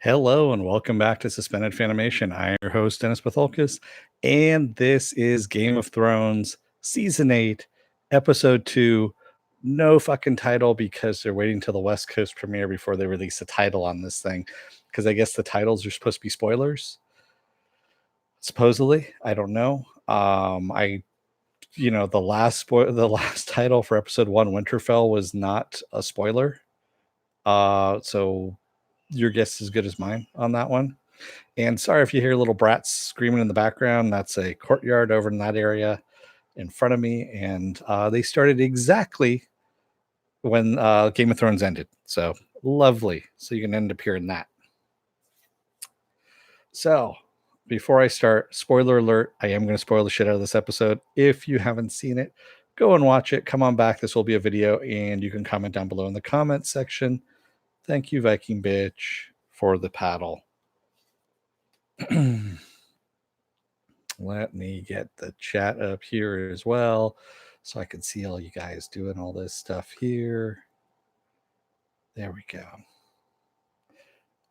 Hello and welcome back to Suspended Fanimation. I am your host, Dennis Patholkis, and this is Game of Thrones Season 8, Episode 2. No fucking title because they're waiting till the West Coast premiere before they release a title on this thing. Because I guess the titles are supposed to be spoilers. Supposedly. I don't know. The last title for Episode 1, Winterfell, was not a spoiler. So your guess is as good as mine on that one. And sorry if you hear little brats screaming in the background. That's a courtyard over in that area in front of me. And they started exactly when Game of Thrones ended. So lovely. So you can end up hearing that. So before I start, spoiler alert, I am going to spoil the shit out of this episode. If you haven't seen it, go and watch it. Come on back. This will be a video and you can comment down below in the comments section. Thank you, Viking bitch, for the paddle. Let me get the chat up here as well so I can see all you guys doing all this stuff here. There we go.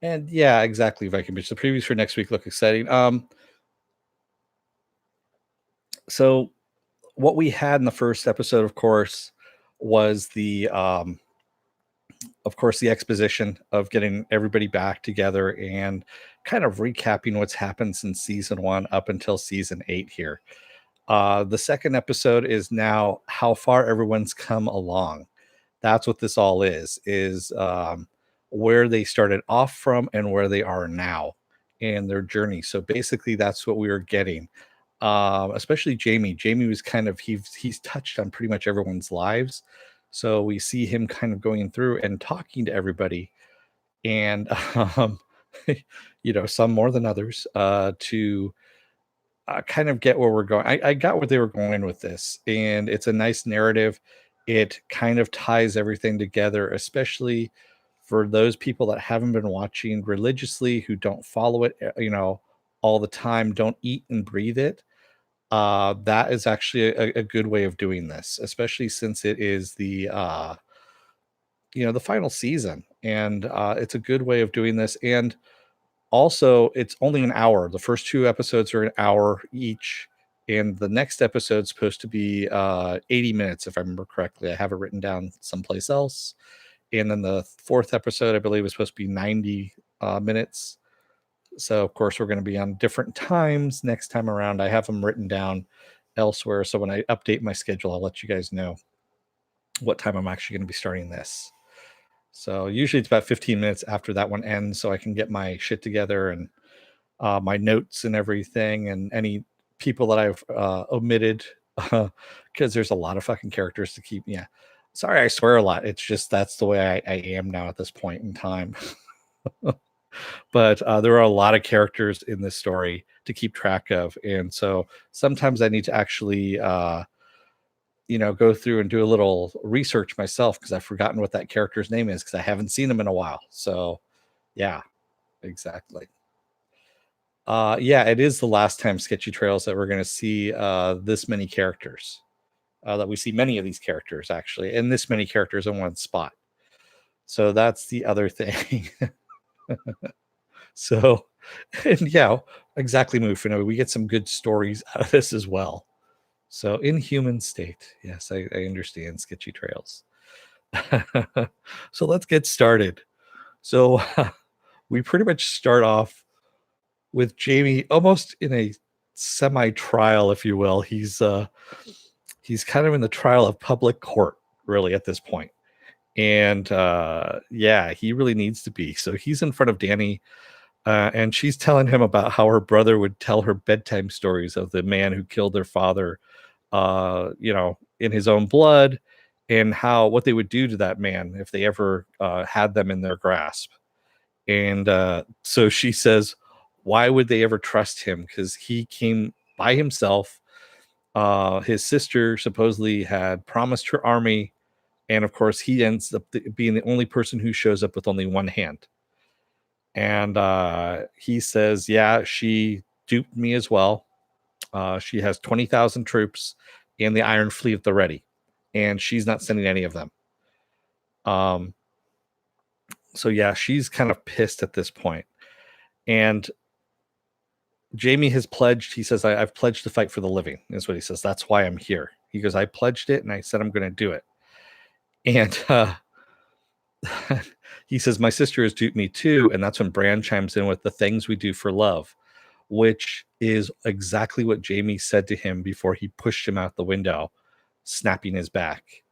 And yeah, exactly, Viking bitch. The previews for next week look exciting. So what we had in the first episode, of course, was the exposition of getting everybody back together and kind of recapping what's happened since season 1 up until season 8 here. The second episode is now how far everyone's come along. That's what this all is where they started off from and where they are now in their journey. So basically that's what we were getting. Especially Jaime. Jaime was kind of, he's touched on pretty much everyone's lives. So we see him kind of going through and talking to everybody and, some more than others, to kind of get where we're going. I got where they were going with this, and it's a nice narrative. It kind of ties everything together, especially for those people that haven't been watching religiously, who don't follow it, all the time, don't eat and breathe it. That is actually a good way of doing this, especially since it is the final season, and it's a good way of doing this. And also, it's only an hour. The first 2 episodes are an hour each, and the next episode's supposed to be 80 minutes, if I remember correctly. I have it written down someplace else. And then the 4th episode, I believe, is supposed to be 90 minutes. So, of course, we're going to be on different times next time around. I have them written down elsewhere. So when I update my schedule, I'll let you guys know what time I'm actually going to be starting this. So usually it's about 15 minutes after that one ends, so I can get my shit together and my notes and everything, and any people that I've omitted, because there's a lot of fucking characters to keep. Yeah, sorry, I swear a lot. It's just that's the way I am now at this point in time. But there are a lot of characters in this story to keep track of, and so sometimes I need to actually go through and do a little research myself, because I've forgotten what that character's name is, because I haven't seen him in a while. So yeah, exactly. It is the last time Sketchy Trails that we're going to see this many characters, that we see many of these characters actually, and this many characters in one spot. So that's the other thing. So, and yeah, exactly, Mufino. We get some good stories out of this as well. So, Inhuman State. Yes, I understand Sketchy Trails. So let's get started. So we pretty much start off with Jaime almost in a semi-trial, if you will. He's kind of in the trial of public court, really, at this point. And he really needs to be. So he's in front of Dany, and she's telling him about how her brother would tell her bedtime stories of the man who killed their father, in his own blood, and what they would do to that man if they ever had them in their grasp. And so she says, why would they ever trust him? Because he came by himself. His sister supposedly had promised her army, and of course he ends up being the only person who shows up with only one hand. And he says, yeah, she duped me as well. She has 20,000 troops and the Iron Fleet at the ready, and she's not sending any of them. So yeah, she's kind of pissed at this point. And Jaime has pledged, he says, I've pledged to fight for the living, is what he says. That's why I'm here. He goes, I pledged it and I said I'm going to do it. And he says, my sister has duped me too. And that's when Bran chimes in with the things we do for love, which is exactly what Jaime said to him before he pushed him out the window, snapping his back,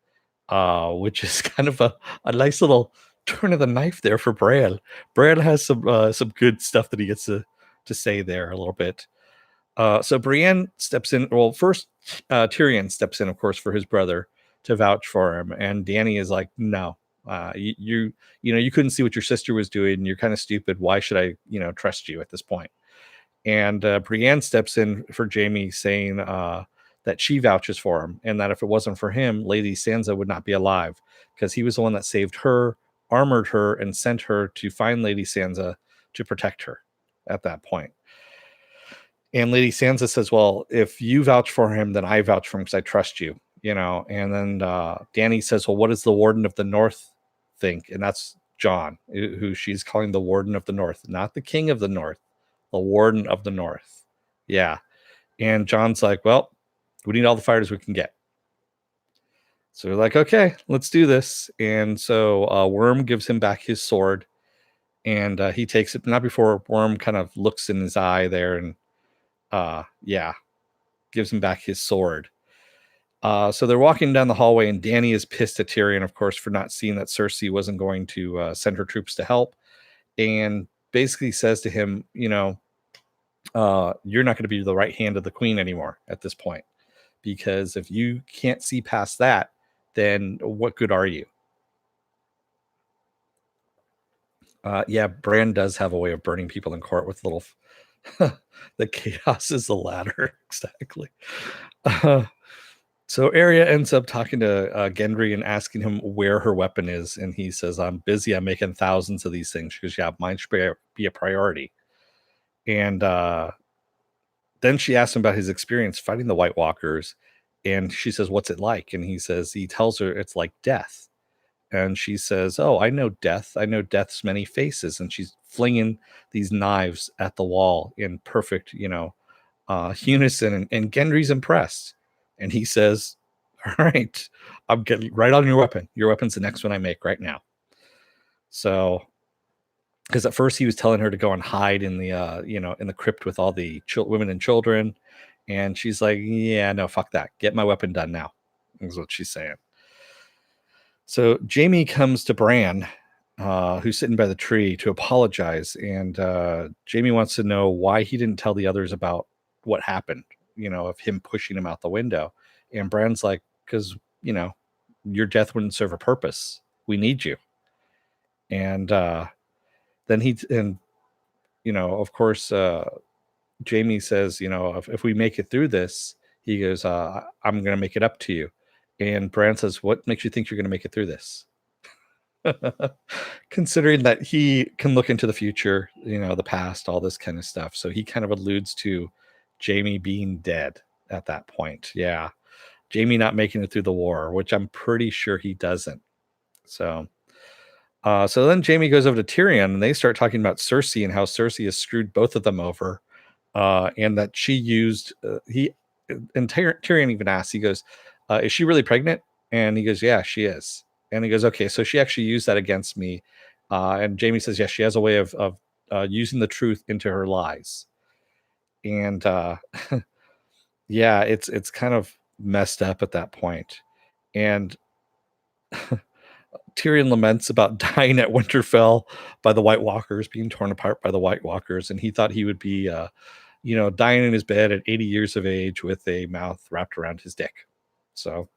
which is kind of a nice little turn of the knife there for Bran. Bran has some good stuff that he gets to say there a little bit. So Brienne steps in. Well, first Tyrion steps in, of course, for his brother to vouch for him, and Dany is like, "No, you know, you couldn't see what your sister was doing. And you're kind of stupid. Why should I, trust you at this point?" And Brienne steps in for Jaime, saying that she vouches for him, and that if it wasn't for him, Lady Sansa would not be alive, because he was the one that saved her, armored her, and sent her to find Lady Sansa to protect her at that point. And Lady Sansa says, well, if you vouch for him, then I vouch for him because I trust you, And then Dany says, well, what does the Warden of the North think? And that's Jon, who she's calling the Warden of the North, not the King of the North, the Warden of the North. Yeah. And Jon's like, well, we need all the fighters we can get. So we're like, okay, let's do this. And so Worm gives him back his sword, and he takes it, not before Worm kind of looks in his eye there and gives him back his sword. So they're walking down the hallway, and Dany is pissed at Tyrion, of course, for not seeing that Cersei wasn't going to send her troops to help, and basically says to him, you're not going to be the right hand of the queen anymore at this point, because if you can't see past that, then what good are you? Bran does have a way of burning people in court with little the chaos is the ladder. Exactly. So Arya ends up talking to Gendry and asking him where her weapon is, and he says, I'm busy, I'm making thousands of these things. She goes, yeah, mine should be a priority. And then she asks him about his experience fighting the White Walkers, and she says, what's it like? And he tells her it's like death. And she says, oh, I know death. I know death's many faces. And she's flinging these knives at the wall in perfect, unison. And Gendry's impressed. And he says, all right, I'm getting right on your weapon. Your weapon's the next one I make right now. So, because at first he was telling her to go and hide in the, in the crypt with all the women and children. And she's like, yeah, no, fuck that. Get my weapon done now, is what she's saying. So Jaime comes to Bran, who's sitting by the tree, to apologize. And Jaime wants to know why he didn't tell the others about what happened, of him pushing him out the window. And Bran's like, because, your death wouldn't serve a purpose. We need you. And then of course, Jaime says, if we make it through this, he goes, I'm going to make it up to you. And Bran says, what makes you think you're going to make it through this? Considering that he can look into the future, the past, all this kind of stuff. So he kind of alludes to Jaime being dead at that point. Yeah. Jaime not making it through the war, which I'm pretty sure he doesn't. So then Jaime goes over to Tyrion, and they start talking about Cersei and how Cersei has screwed both of them over, and that she used Tyrion even asks, he goes, is she really pregnant? And he goes, yeah, she is. And he goes, okay, so she actually used that against me. And Jaime says, yes, she has a way of using the truth into her lies. And yeah, it's kind of messed up at that point. And Tyrion laments about dying at Winterfell by the White Walkers, being torn apart by the White Walkers. And he thought he would be, dying in his bed at 80 years of age with a mouth wrapped around his dick. So,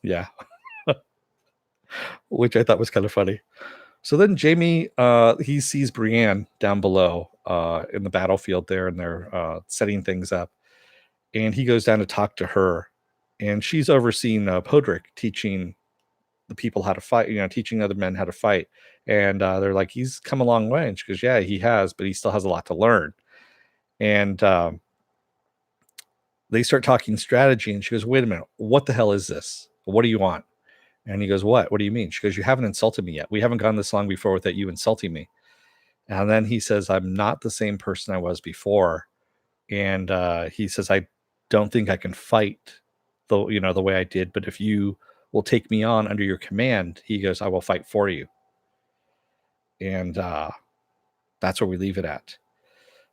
yeah. Which I thought was kind of funny. So then Jaime, he sees Brienne down below in the battlefield there, and they're setting things up. And he goes down to talk to her. And she's overseeing Podrick teaching the people how to fight, teaching other men how to fight. And they're like, he's come a long way. And she goes, yeah, he has, but he still has a lot to learn. And they start talking strategy. And she goes, wait a minute, what the hell is this? What do you want? And he goes, what do you mean? She goes, you haven't insulted me yet. We haven't gone this long before without you insulting me. And then he says, I'm not the same person I was before. And he says, I don't think I can fight the way I did, but if you will take me on under your command, he goes, I will fight for you. And that's where we leave it at.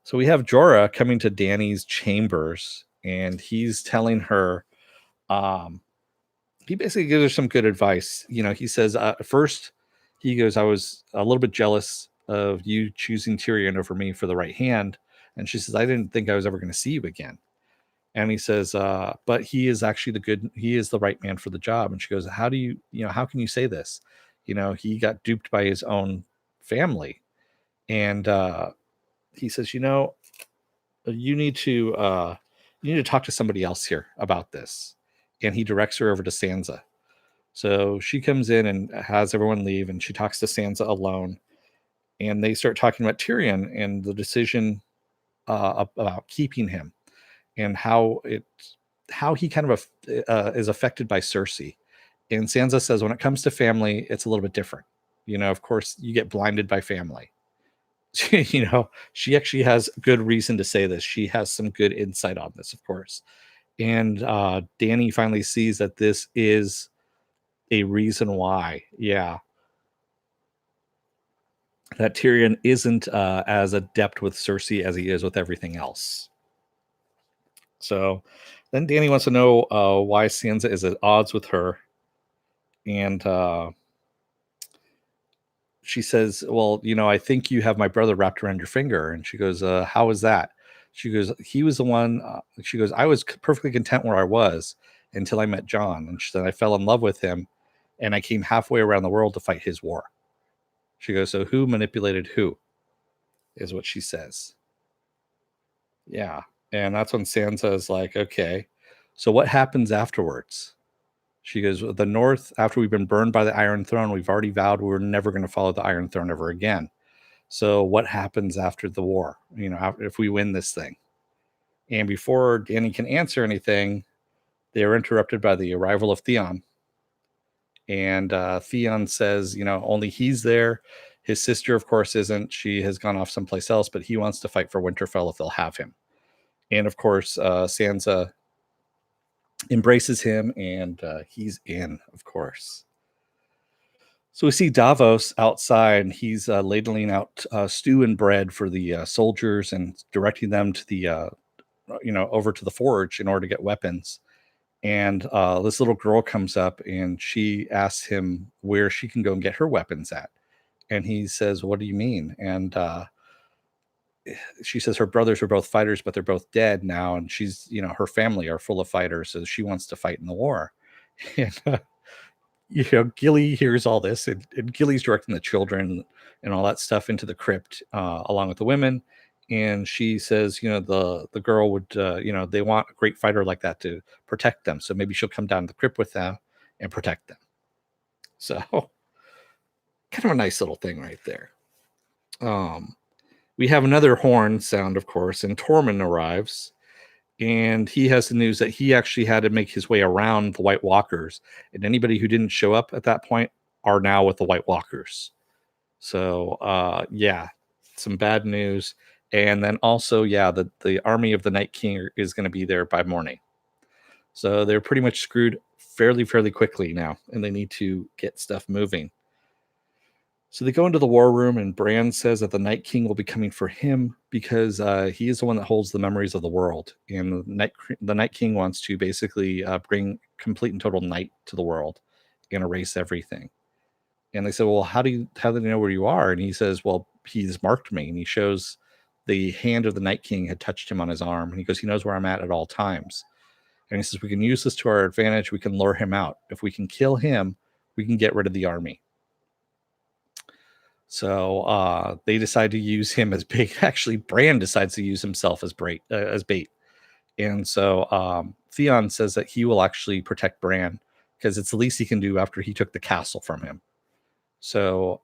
So we have Jorah coming to Dany's chambers, and he's telling her, he basically gives her some good advice. He says, first, he goes, I was a little bit jealous of you choosing Tyrion over me for the right hand. And she says, I didn't think I was ever going to see you again. And he says, but he is actually he is the right man for the job. And she goes, how how can you say this? He got duped by his own family. And he says, you need to talk to somebody else here about this. And he directs her over to Sansa. So she comes in and has everyone leave, and she talks to Sansa alone. And they start talking about Tyrion and the decision about keeping him, and how he kind of is affected by Cersei. And Sansa says, when it comes to family, it's a little bit different. Of course, you get blinded by family. She actually has good reason to say this. She has some good insight on this, of course. And Dany finally sees that this is a reason why, that Tyrion isn't as adept with Cersei as he is with everything else. So then Dany wants to know why Sansa is at odds with her. And she says, well, I think you have my brother wrapped around your finger. And she goes, how is that? She goes, he was the one. She goes, I was perfectly content where I was until I met Jon. And she said, I fell in love with him, and I came halfway around the world to fight his war. She goes, so who manipulated who, is what she says. Yeah. And that's when Sansa is like, okay, so what happens afterwards? She goes, the North, after we've been burned by the Iron Throne, we've already vowed we're never going to follow the Iron Throne ever again. So what happens after the war? If we win this thing? And before Dany can answer anything, they are interrupted by the arrival of Theon. And Theon says, only he's there. His sister, of course, isn't. She has gone off someplace else, but he wants to fight for Winterfell if they'll have him. And of course, Sansa embraces him, and he's in, of course. So we see Davos outside, and he's ladling out stew and bread for the soldiers and directing them to the, over to the forge in order to get weapons. And this little girl comes up, and she asks him where she can go and get her weapons at. And he says, what do you mean? And she says her brothers were both fighters, but they're both dead now. And she's, her family are full of fighters, so she wants to fight in the war. And Gilly hears all this, and Gilly's directing the children and all that stuff into the crypt along with the women. And she says, the girl would, they want a great fighter like that to protect them. So maybe she'll come down to the crypt with them and protect them. So kind of a nice little thing right there. We have another horn sound, of course, and Tormund arrives. And he has the news that he actually had to make his way around the White Walkers. And anybody who didn't show up at that point are now with the White Walkers. So, some bad news. And then also, the army of the Night King is going to be there by morning. So they're pretty much screwed fairly quickly now, and they need to get stuff moving. So they go into the war room, and Bran says that the Night King will be coming for him because he is the one that holds the memories of the world. And the Night King wants to basically bring complete and total night to the world and erase everything. And they said, well, how do they know where you are? And he says, well, he's marked me. And he shows the hand of the Night King had touched him on his arm. And he goes, he knows where I'm at all times. And he says, we can use this to our advantage. We can lure him out. If we can kill him, we can get rid of the army. So they decide to use him as bait. Actually, Bran decides to use himself as bait. And so Theon says that he will actually protect Bran because it's the least he can do after he took the castle from him. So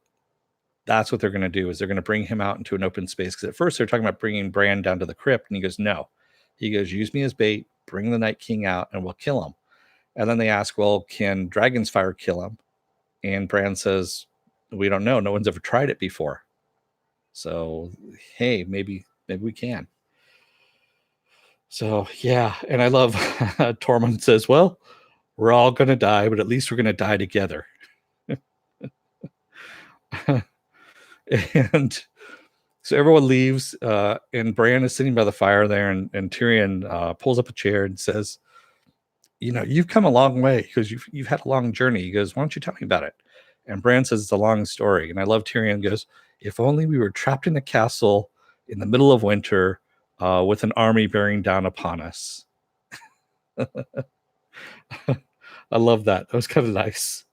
that's what they're going to do, is they're going to bring him out into an open space. Because at first they're talking about bringing Bran down to the crypt. And he goes, no. He goes, use me as bait, bring the Night King out, and we'll kill him. And then they ask, well, can Dragon's Fire kill him? And Bran says, we don't know. No one's ever tried it before. So, hey, maybe we can. So, yeah, and I love Tormund says, "Well, we're all going to die, but at least we're going to die together." And so everyone leaves, and Bran is sitting by the fire there, and Tyrion pulls up a chair and says, "You've come a long way because you've had a long journey." He goes, "Why don't you tell me about it?" And Bran says, "It's a long story." And I love Tyrion goes, "If only we were trapped in a castle in the middle of winter, with an army bearing down upon us." I love that. That was kind of nice.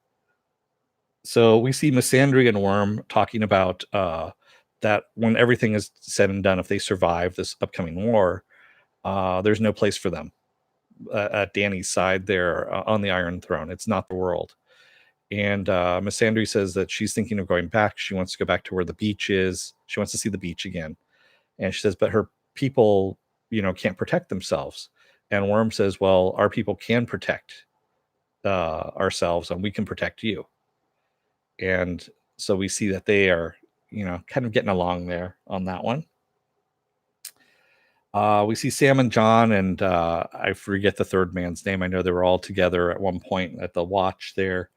So we see Missandei and Worm talking about that when everything is said and done, if they survive this upcoming war, there's no place for them at Dany's side there on the Iron Throne. It's not the world. And Missandei says that she's thinking of going back. She wants to go back to where the beach is. She wants to see the beach again. And she says, but her people, can't protect themselves. And Worm says, well, our people can protect ourselves, and we can protect you. And so we see that they are, kind of getting along there on that one. We see Sam and John, and I forget the third man's name. I know they were all together at one point at the watch there,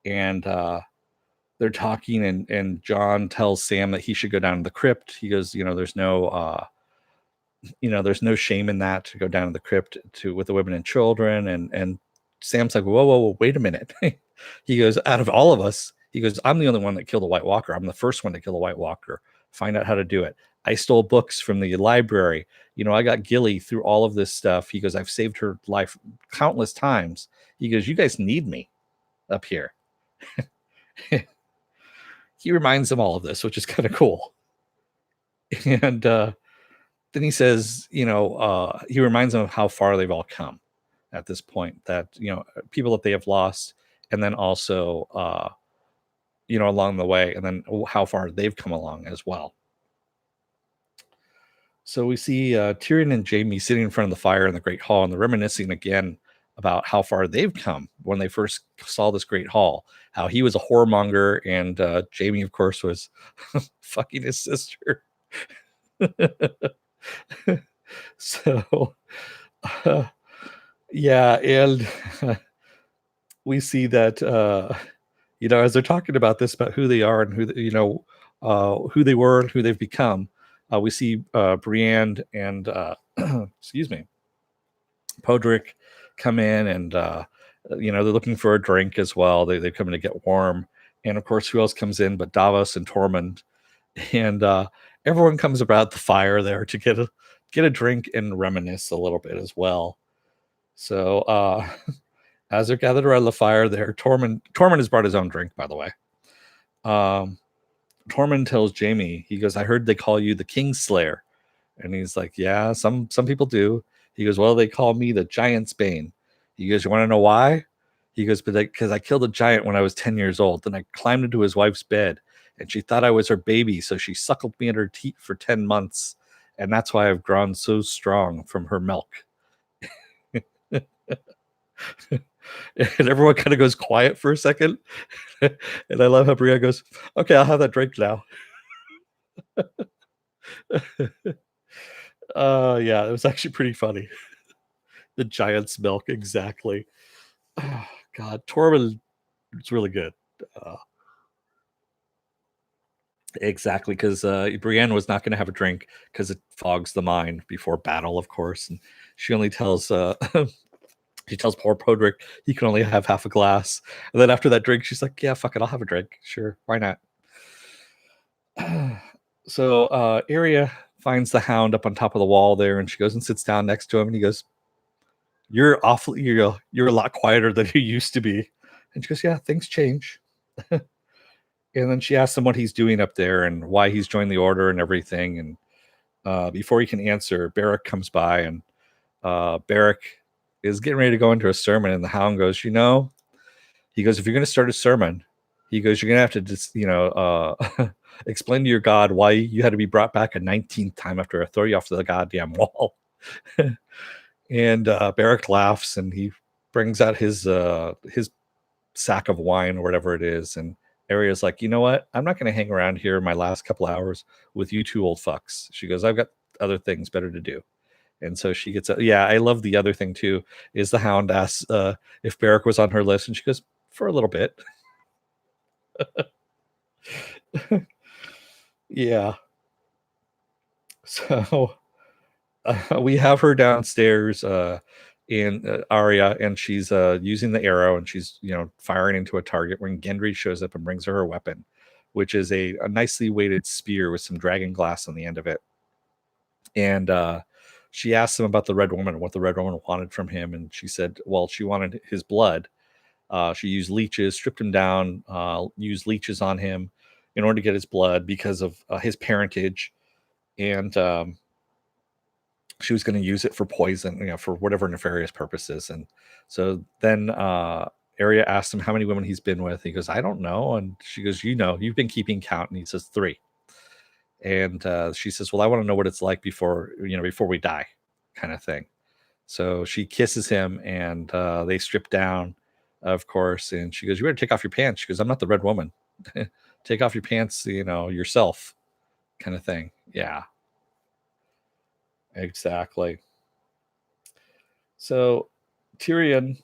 and they're talking, and John tells Sam that he should go down to the crypt. He goes, there's no shame in that, to go down to the crypt with the women and children. And Sam's like, whoa, wait a minute. He goes, out of all of us, he goes, I'm the only one that killed a White Walker. I'm the first one to kill a White Walker. Find out how to do it. I stole books from the library. I got Gilly through all of this stuff. He goes, I've saved her life countless times. He goes, you guys need me up here. He reminds them all of this, which is kind of cool. And then he says, he reminds them of how far they've all come at this point, that, people that they have lost, and then also, along the way, and then how far they've come along as well. So we see Tyrion and Jaime sitting in front of the fire in the Great Hall, and they're reminiscing again about how far they've come when they first saw this Great Hall, how he was a whoremonger, and Jaime, of course, was fucking his sister. So, yeah, and we see that, as they're talking about this, about who they are and who they were and who they've become, we see Brienne and excuse me, Podrick come in, and they're looking for a drink as well. They come in to get warm, and of course, who else comes in but Davos and Tormund, and everyone comes about the fire there to get a drink and reminisce a little bit as well. So as they're gathered around the fire there, Tormund has brought his own drink, by the way. Tormund tells Jaime, he goes, I heard they call you the Kingslayer. And he's like, yeah, some people do. He goes, well, they call me the Giant's Bane. He goes, you want to know why? He goes, because I killed a giant when I was 10 years old. Then I climbed into his wife's bed, and she thought I was her baby, so she suckled me in her teat for 10 months. And that's why I've grown so strong from her milk. And everyone kind of goes quiet for a second. And I love how Brienne goes, okay, I'll have that drink now. Yeah, it was actually pretty funny. The giant's milk, exactly. Oh, God, Tormund is really good. Exactly, because Brienne was not going to have a drink because it fogs the mind before battle, of course. And she only tells she tells poor Podrick he can only have half a glass. And then after that drink, she's like, yeah, fuck it, I'll have a drink. Sure, why not? So Arya finds the Hound up on top of the wall there, and she goes and sits down next to him, and he goes, you're a lot quieter than you used to be. And she goes, yeah, things change. And then she asks him what he's doing up there and why he's joined the order and everything. And before he can answer, Beric comes by, and Beric is getting ready to go into a sermon, and the Hound goes, he goes, if you're going to start a sermon, he goes, you're going to have to just, explain to your God why you had to be brought back a 19th time after I throw you off the goddamn wall. And Beric laughs, and he brings out his sack of wine or whatever it is, and Arya's like, you know what? I'm not going to hang around here my last couple hours with you two old fucks. She goes, I've got other things better to do. And so she gets yeah, I love the other thing too, is the Hound asks if Beric was on her list, and she goes, for a little bit. Yeah. So we have her downstairs in Arya, and she's using the arrow, and she's firing into a target when Gendry shows up and brings her weapon, which is a nicely weighted spear with some dragon glass on the end of it. And she asked him about the Red Woman and what the Red Woman wanted from him, and she said, well, she wanted his blood. She used leeches, stripped him down, used leeches on him in order to get his blood because of his parentage, and she was going to use it for poison, for whatever nefarious purposes. And so then Arya asked him how many women he's been with. He goes, I don't know. And she goes, you've been keeping count. And he says 3. And she says, well, I want to know what it's like before we die, kind of thing. So she kisses him, and they strip down, of course. And she goes, you better take off your pants. She goes, I'm not the Red Woman. Take off your pants, yourself, kind of thing. Yeah. Exactly. So Tyrion,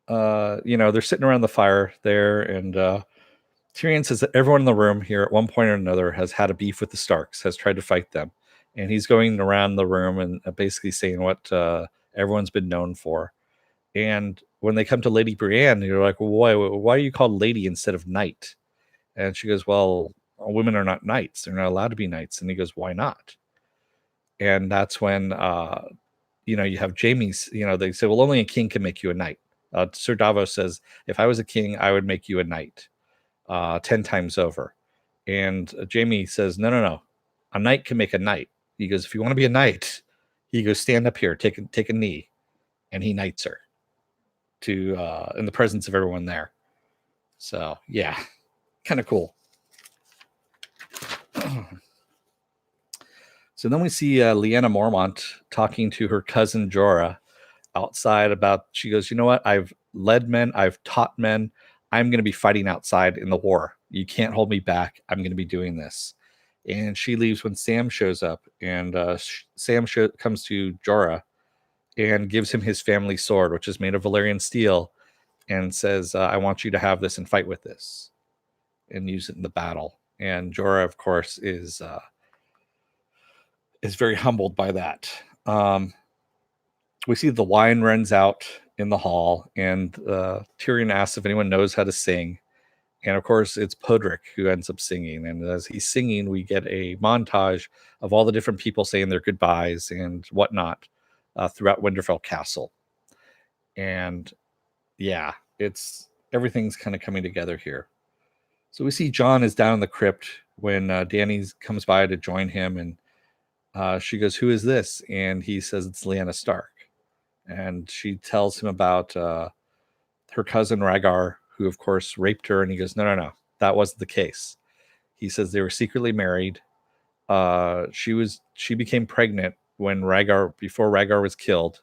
they're sitting around the fire there, and Tyrion says that everyone in the room here at one point or another has had a beef with the Starks, has tried to fight them. And he's going around the room and basically saying what everyone's been known for. And when they come to Lady Brienne, you're like, well, why are you called lady instead of knight? And she goes, well, women are not knights. They're not allowed to be knights. And he goes, why not? And that's when you have Jaime's, they say, well, only a king can make you a knight. Sir Davos says, if I was a king, I would make you a knight 10 times over. And Jaime says, no. A knight can make a knight. He goes, if you want to be a knight, he goes, stand up here, take a knee. And he knights her in the presence of everyone there. So, yeah, kind of cool. So then we see Lyanna Mormont talking to her cousin Jorah outside about, she goes, you know what? I've led men. I've taught men. I'm going to be fighting outside in the war. You can't hold me back. I'm going to be doing this. And she leaves when Sam shows up. And Sam comes to Jorah and gives him his family sword, which is made of Valyrian steel, and says, I want you to have this and fight with this and use it in the battle. And Jorah, of course, is very humbled by that. We see the wine runs out in the hall, and Tyrion asks if anyone knows how to sing. And of course, it's Podrick who ends up singing. And as he's singing, we get a montage of all the different people saying their goodbyes and whatnot throughout Winterfell Castle. And yeah, everything's kind of coming together here. So we see Jon is down in the crypt when Dany comes by to join him, and she goes, who is this? And he says it's Lyanna Stark. And she tells him about her cousin Rhaegar, who of course raped her. And he goes, no, that wasn't the case. He says they were secretly married. She became pregnant before Rhaegar was killed.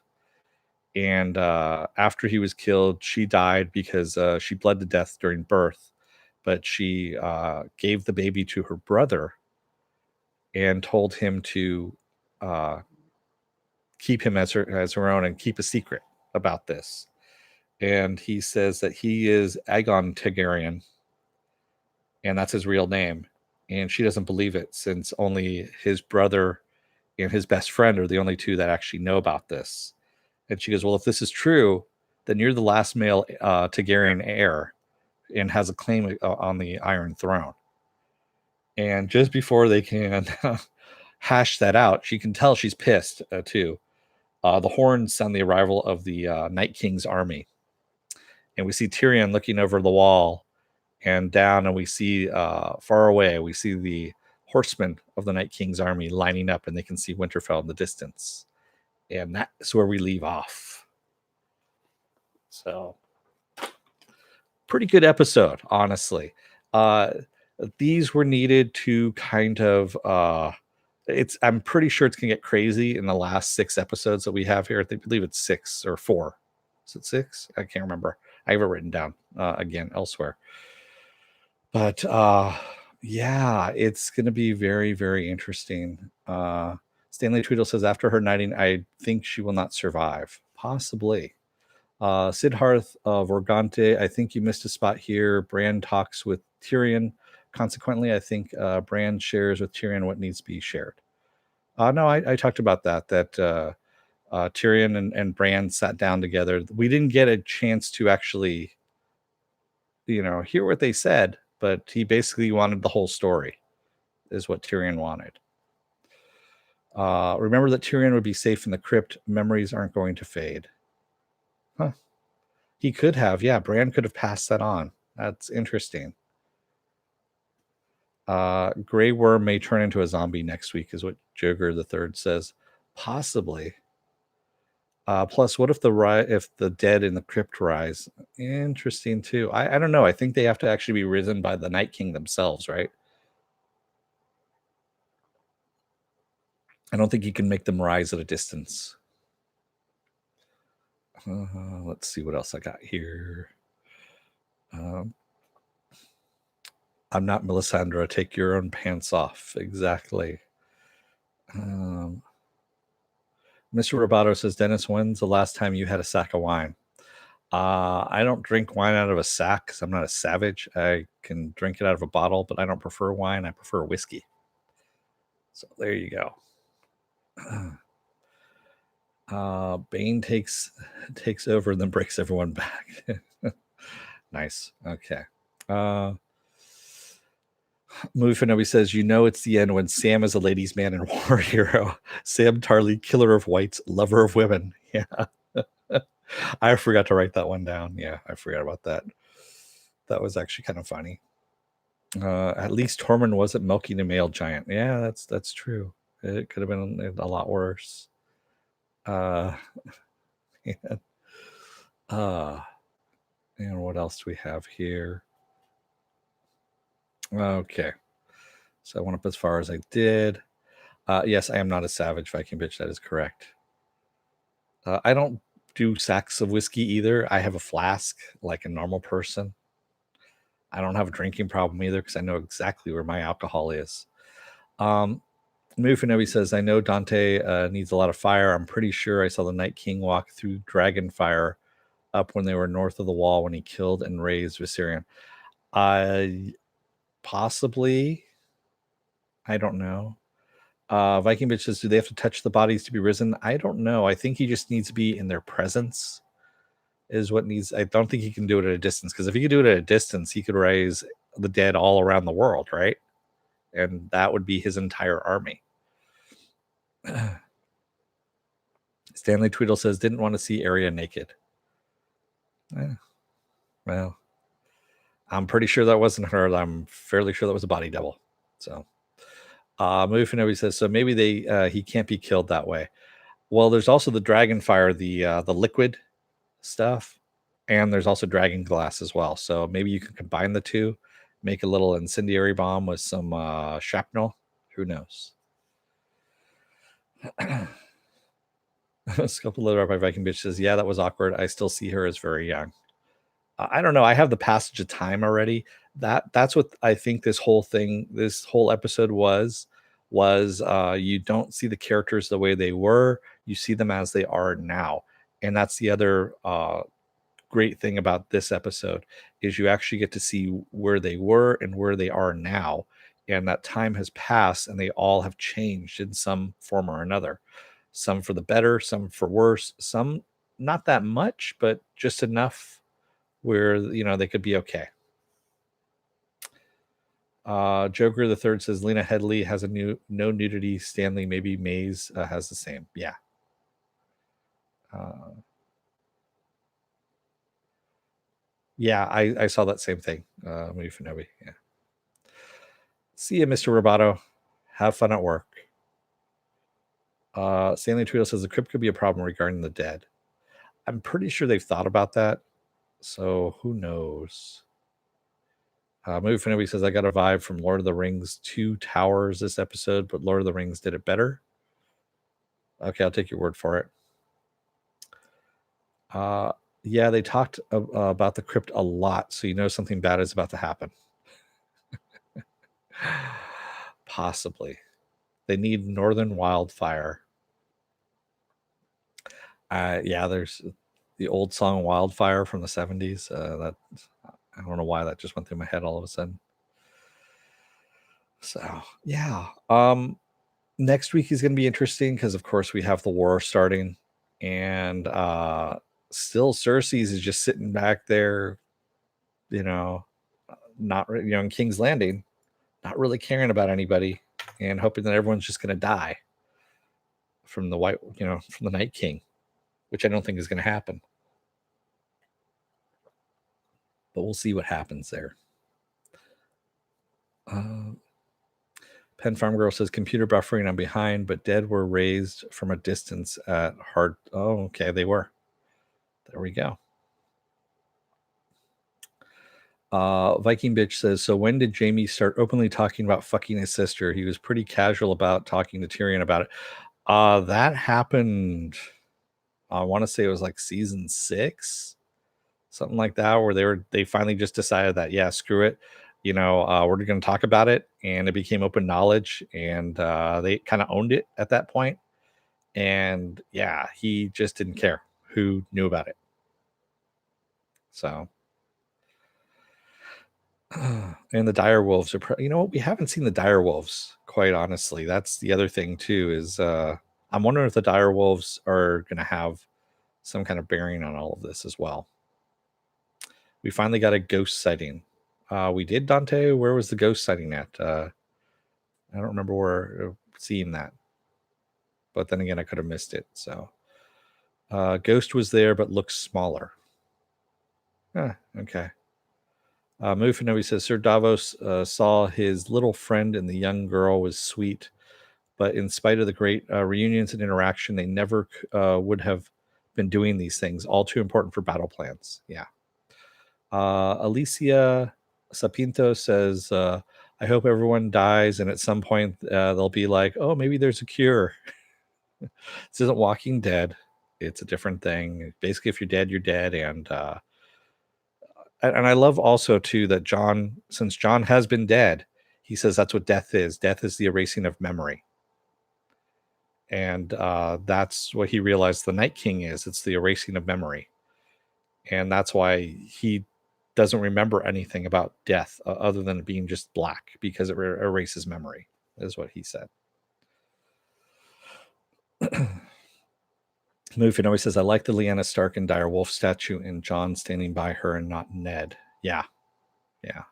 And after he was killed, she died because she bled to death during birth. But she gave the baby to her brother and told him to keep him as her own and keep a secret about this. And he says that he is Aegon Targaryen, and that's his real name. And she doesn't believe it, since only his brother and his best friend are the only two that actually know about this. And she goes, well, if this is true, then you're the last male Targaryen heir and has a claim on the Iron Throne. And just before they can hash that out, she can tell she's pissed too. The horns sound the arrival of the Night King's army. And we see Tyrion looking over the wall and down, and we see far away, we see the horsemen of the Night King's army lining up, and they can see Winterfell in the distance. And that's where we leave off. So, pretty good episode, honestly. These were needed to kind of I'm pretty sure it's gonna get crazy in the last 6 episodes that we have here. I believe it's 6 or 4. Is it 6? I can't remember. I have it written down again elsewhere. But yeah, it's going to be very, very interesting. Stanley Tweedle says, after her knighting, I think she will not survive. Possibly. Siddharth Vorgante, I think you missed a spot here. Bran talks with Tyrion. Consequently, I think Bran shares with Tyrion what needs to be shared. No, I talked about that Tyrion and Bran sat down together. We didn't get a chance to actually, hear what they said, but he basically wanted the whole story, is what Tyrion wanted. Remember that Tyrion would be safe in the crypt. Memories aren't going to fade. Huh. He could have, yeah. Bran could have passed that on. That's interesting. Grey Worm may turn into a zombie next week, is what Joker the Third says. Possibly. Plus, what if the dead in the crypt rise? Interesting too. I don't know. I think they have to actually be risen by the Night King themselves, right? I don't think you can make them rise at a distance. Let's see what else I got here. I'm not Melisandre. Take your own pants off. Exactly. Mr. Roboto says, Dennis, when's the last time you had a sack of wine? I don't drink wine out of a sack because I'm not a savage. I can drink it out of a bottle, but I don't prefer wine. I prefer whiskey. So there you go. Bane takes over and then breaks everyone back. Nice. Okay. Movie Fanobi says, it's the end when Sam is a ladies' man and war hero. Sam Tarly, killer of whites, lover of women. Yeah. I forgot to write that one down. Yeah, I forgot about that. That was actually kind of funny. At least Tormund wasn't milking a male giant. Yeah, that's true. It could have been a lot worse. Yeah. And what else do we have here? Okay. So I went up as far as I did. Yes, I am not a savage, Viking bitch. That is correct. I don't do sacks of whiskey either. I have a flask like a normal person. I don't have a drinking problem either because I know exactly where my alcohol is. Mufinobi says, I know Dante needs a lot of fire. I'm pretty sure I saw the Night King walk through dragon fire up when they were north of the wall when he killed and raised Viserion. Possibly. I don't know. Viking bitch says, do they have to touch the bodies to be risen? I don't know. I think he just needs to be in their presence is what needs. I don't think he can do it at a distance, because if he could do it at a distance, he could raise the dead all around the world, right? And that would be his entire army. Stanley Tweedle says, didn't want to see Arya naked. Well, I'm pretty sure that wasn't her. I'm fairly sure that was a body double. So, Mufinobi says, so maybe he can't be killed that way. Well, there's also the dragon fire, the liquid stuff, and there's also dragon glass as well. So maybe you can combine the two, make a little incendiary bomb with some shrapnel. Who knows? Sculpted letter by Viking bitch says, yeah, that was awkward. I still see her as very young. I don't know. I have the passage of time already. That's what I think this whole episode was you don't see the characters the way they were. You see them as they are now. And that's the other great thing about this episode is you actually get to see where they were and where they are now. And that time has passed and they all have changed in some form or another. Some for the better, some for worse, some not that much, but just enough where they could be okay. Joker the Third says Lena Headley has no nudity. Stanley, maybe Maze has the same. Yeah. Yeah, I saw that same thing. Movie for Nobi. Yeah. See you, Mr. Roboto. Have fun at work. Stanley Tweedle says the crypt could be a problem regarding the dead. I'm pretty sure they've thought about that. So who knows? Movie for Nobody says, I got a vibe from Lord of the Rings 2 Towers this episode, but Lord of the Rings did it better. Okay, I'll take your word for it. Yeah, they talked about the crypt a lot, so something bad is about to happen. Possibly. They need Northern Wildfire. Yeah, there's the old song Wildfire from the 70s. That I don't know why that just went through my head all of a sudden. So, yeah. Next week is going to be interesting because, of course, we have the war starting, and still Cersei's is just sitting back there, not in King's Landing, not really caring about anybody, and hoping that everyone's just going to die from from the Night King, which I don't think is going to happen. But we'll see what happens there. Pen Farm Girl says computer buffering. I'm behind, but dead were raised from a distance at hard. Oh, okay, they were. There we go. Viking Bitch says, so when did Jaime start openly talking about fucking his sister? He was pretty casual about talking to Tyrion about it. That happened, I want to say it was like season 6, something like that, where they finally just decided that, yeah, screw it. We're going to talk about it, and it became open knowledge, and they kind of owned it at that point. And yeah, he just didn't care who knew about it. So and the dire wolves are we haven't seen the dire wolves, quite honestly. That's the other thing too, is I'm wondering if the dire wolves are going to have some kind of bearing on all of this as well. We finally got a ghost sighting. We did, Dante. Where was the ghost sighting at? I don't remember where seeing that, but then again, I could have missed it. So ghost was there but looks smaller. Okay. Mufinobi says Sir Davos saw his little friend and the young girl was sweet, but in spite of the great reunions and interaction, they never would have been doing these things. All too important for battle plans. Yeah. Alicia Sapinto says, I hope everyone dies, and at some point they'll be like, oh, maybe there's a cure. This isn't Walking Dead. It's a different thing. Basically, if you're dead, you're dead. And I love also too that John, since John has been dead, he says that's what death is. Death is the erasing of memory, and that's what he realized the Night King is. It's the erasing of memory, and that's why he doesn't remember anything about death other than being just black, because it erases memory, is what he said. Mufin always says, I like the Lyanna Stark and Dire Wolf statue and John standing by her and not Ned. Yeah. Yeah.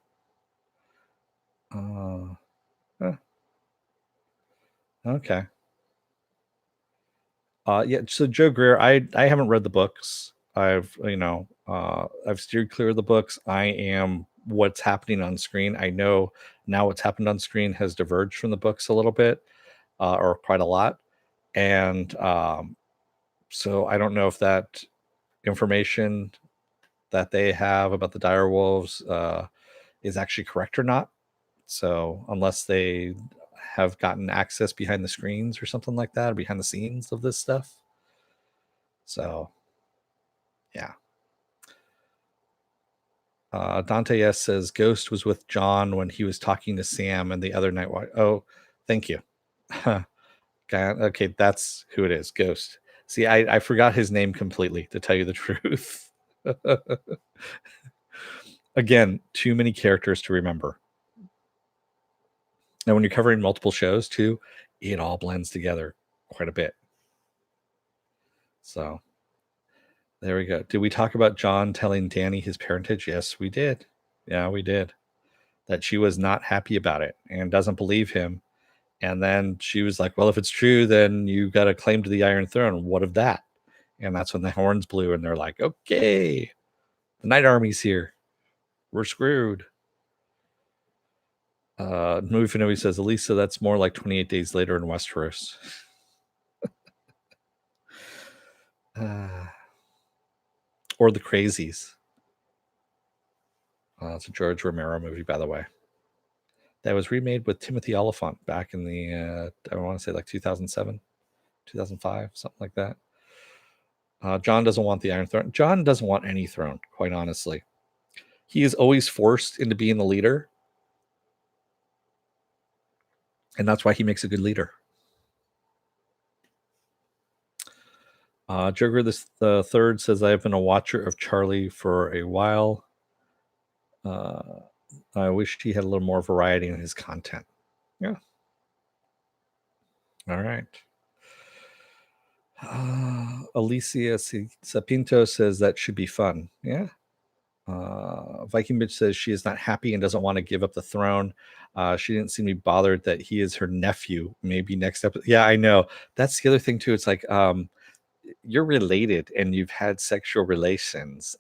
Okay. Yeah. So Joe Greer, I haven't read the books. I've steered clear of the books. I am what's happening on screen. I know now what's happened on screen has diverged from the books a little bit, or quite a lot. And so I don't know if that information that they have about the dire wolves is actually correct or not. So unless they have gotten access behind the screens or something like that, or behind the scenes of this stuff. So yeah. Dante S says Ghost was with John when he was talking to Sam and the other night. Oh, thank you. Okay, that's who it is. Ghost. See, I forgot his name completely, to tell you the truth. Again, too many characters to remember. And when you're covering multiple shows too, it all blends together quite a bit. So there we go. Did we talk about John telling Dany his parentage? Yes, we did. Yeah, we did. That she was not happy about it and doesn't believe him. And then she was like, well, if it's true, then you got a claim to the Iron Throne. What of that? And that's when the horns blew and they're like, okay, the Night Army's here. We're screwed. Movie Finovi says, Elisa, that's more like 28 days later in Westeros. Or The Crazies. It's a George Romero movie, by the way. That was remade with Timothy Oliphant back in the, I want to say like 2007, 2005, something like that. John doesn't want the Iron Throne. John doesn't want any throne, quite honestly. He is always forced into being the leader. And that's why he makes a good leader. Joker the third says, I've been a watcher of Charlie for a while. I wish he had a little more variety in his content. Yeah. All right. Alicia Sapinto says that should be fun. Yeah. Viking Bitch says she is not happy and doesn't want to give up the throne. She didn't seem to be bothered that he is her nephew. Maybe next episode. Yeah, I know. That's the other thing too. It's like you're related and you've had sexual relations.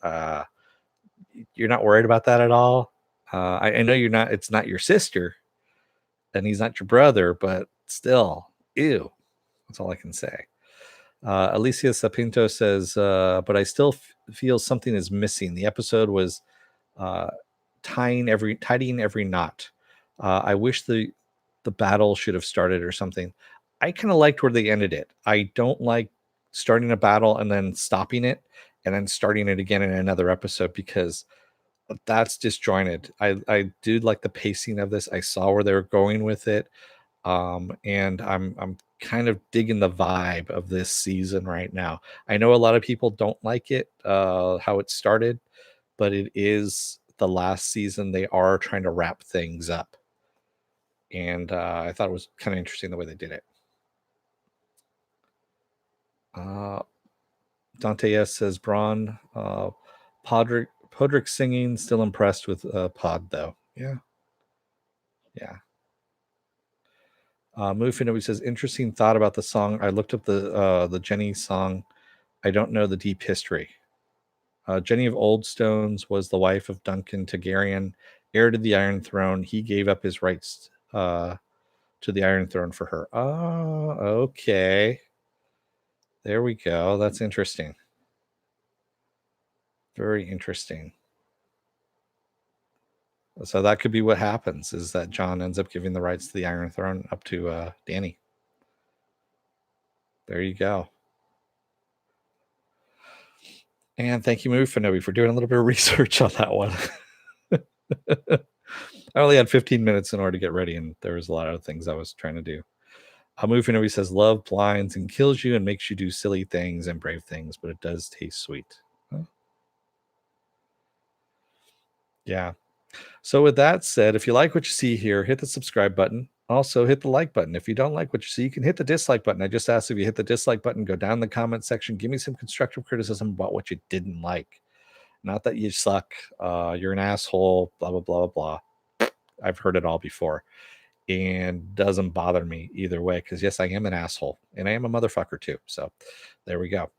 You're not worried about that at all. I know you're not. It's not your sister, and he's not your brother, but still, ew. That's all I can say. Alicia Sapinto says, but I still feel something is missing. The episode was uh, tidying every knot. I wish the battle should have started or something. I kind of liked where they ended it. I don't like starting a battle and then stopping it and then starting it again in another episode because that's disjointed. I do like the pacing of this. I saw where they were going with it. And I'm kind of digging the vibe of this season right now. I know a lot of people don't like it, how it started, but it is the last season. They are trying to wrap things up, and I thought it was kind of interesting the way they did it. Dante S says Braun, Podrick singing. Still impressed with Pod though. Yeah, yeah. Mufino says interesting thought about the song. I looked up the Jenny song. I don't know the deep history. Jenny of Oldstones was the wife of Duncan Targaryen, heir to the Iron Throne. He gave up his rights to the Iron Throne for her. Oh, okay. There we go. That's interesting. Very interesting. So that could be what happens is that Jon ends up giving the rights to the Iron Throne up to Dany. There you go. And thank you, Mufinobi, for doing a little bit of research on that one. I only had 15 minutes in order to get ready, and there was a lot of things I was trying to do. Mufinobi says, love blinds and kills you and makes you do silly things and brave things, but it does taste sweet. Huh? Yeah. So with that said, if you like what you see here, hit the subscribe button. Also hit the like button. If you don't like what you see, you can hit the dislike button. I just asked if you hit the dislike button, go down in the comment section, give me some constructive criticism about what you didn't like. Not that you suck, you're an asshole, blah, blah, blah, blah. I've heard it all before. And doesn't bother me either way, because yes, I am an asshole and I am a motherfucker too. So there we go.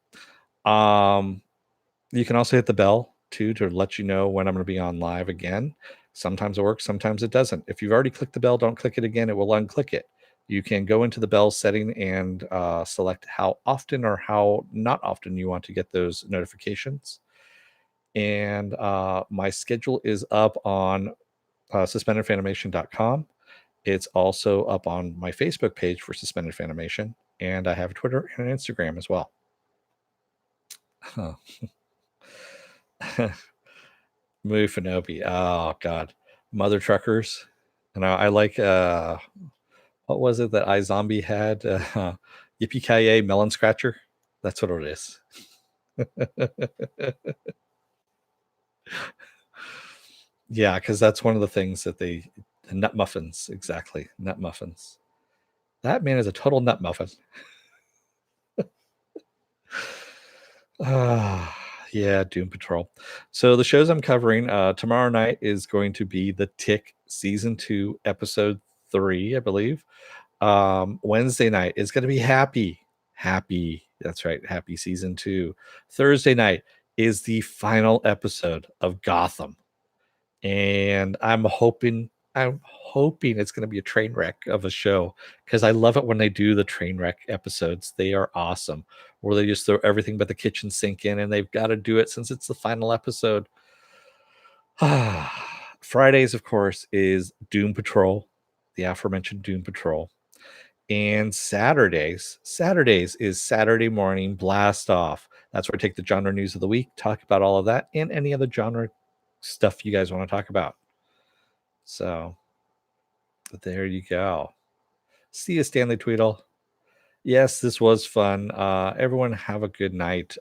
You can also hit the bell too to let you know when I'm going to be on live again. Sometimes it works, sometimes it doesn't. If you've already clicked the bell, don't click it again. It will unclick it. You can go into the bell setting and select how often or how not often you want to get those notifications. And my schedule is up on suspendedfanimation.com. It's also up on my Facebook page for Suspended Fanimation, and I have Twitter and an Instagram as well. Huh. Mufinobi. Oh God, mother truckers. And I like what was it that iZombie had? Yippee ki melon scratcher. That's what it is. Yeah, because that's one of the things that they nut muffins, exactly. Nut muffins. That man is a total nut muffin. Yeah, Doom Patrol. So the shows I'm covering tomorrow night is going to be The Tick season 2 episode 3, I believe. Wednesday night is going to be Happy. That's right, Happy season 2. Thursday night is the final episode of Gotham. And I'm hoping it's going to be a train wreck of a show because I love it when they do the train wreck episodes. They are awesome. Where they just throw everything but the kitchen sink in, and they've got to do it since it's the final episode. Fridays, of course, is Doom Patrol, the aforementioned Doom Patrol. And Saturdays is Saturday morning blast off. That's where I take the genre news of the week, talk about all of that, and any other genre stuff you guys want to talk about. So there you go. See you, Stanley Tweedle. Yes, this was fun. Everyone have a good night.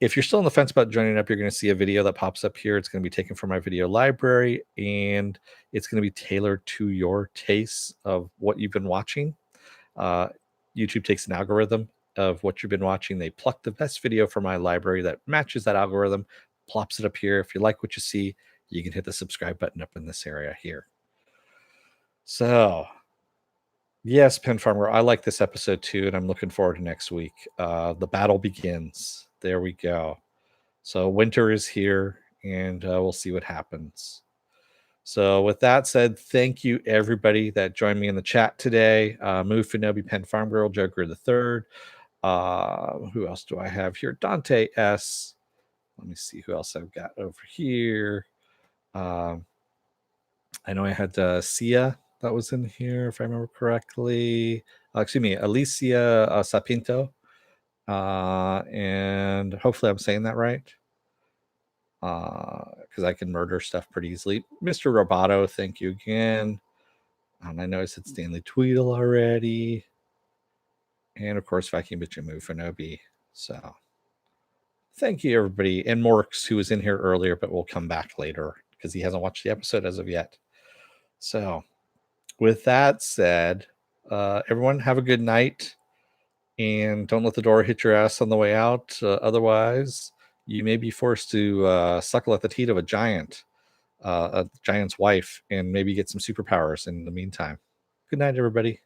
If you're still on the fence about joining up, you're going to see a video that pops up here. It's going to be taken from my video library, and it's going to be tailored to your tastes of what you've been watching. YouTube takes an algorithm of what you've been watching. They pluck the best video from my library that matches that algorithm, plops it up here. If you like what you see, you can hit the subscribe button up in this area here. So, yes, Pen Farmer, I like this episode too, and I'm looking forward to next week. The battle begins. There we go. So winter is here, and we'll see what happens. So with that said, thank you everybody that joined me in the chat today. Move Finobi, Pen Farm Girl, Joker the Third. Who else do I have here? Dante S. Let me see who else I've got over here. I know I had Sia that was in here, if I remember correctly. Excuse me, Alicia Sapinto. And hopefully I'm saying that right. Because I can murder stuff pretty easily. Mr. Roboto, thank you again. And I know I said Stanley Tweedle already. And of course, Viking Bitch and Move Finobi. So thank you, everybody. And Morks, who was in here earlier, but will come back later because he hasn't watched the episode as of yet. So with that said, everyone have a good night. And don't let the door hit your ass on the way out. Otherwise, you may be forced to suckle at the teat of a giant's wife, and maybe get some superpowers in the meantime. Good night, everybody.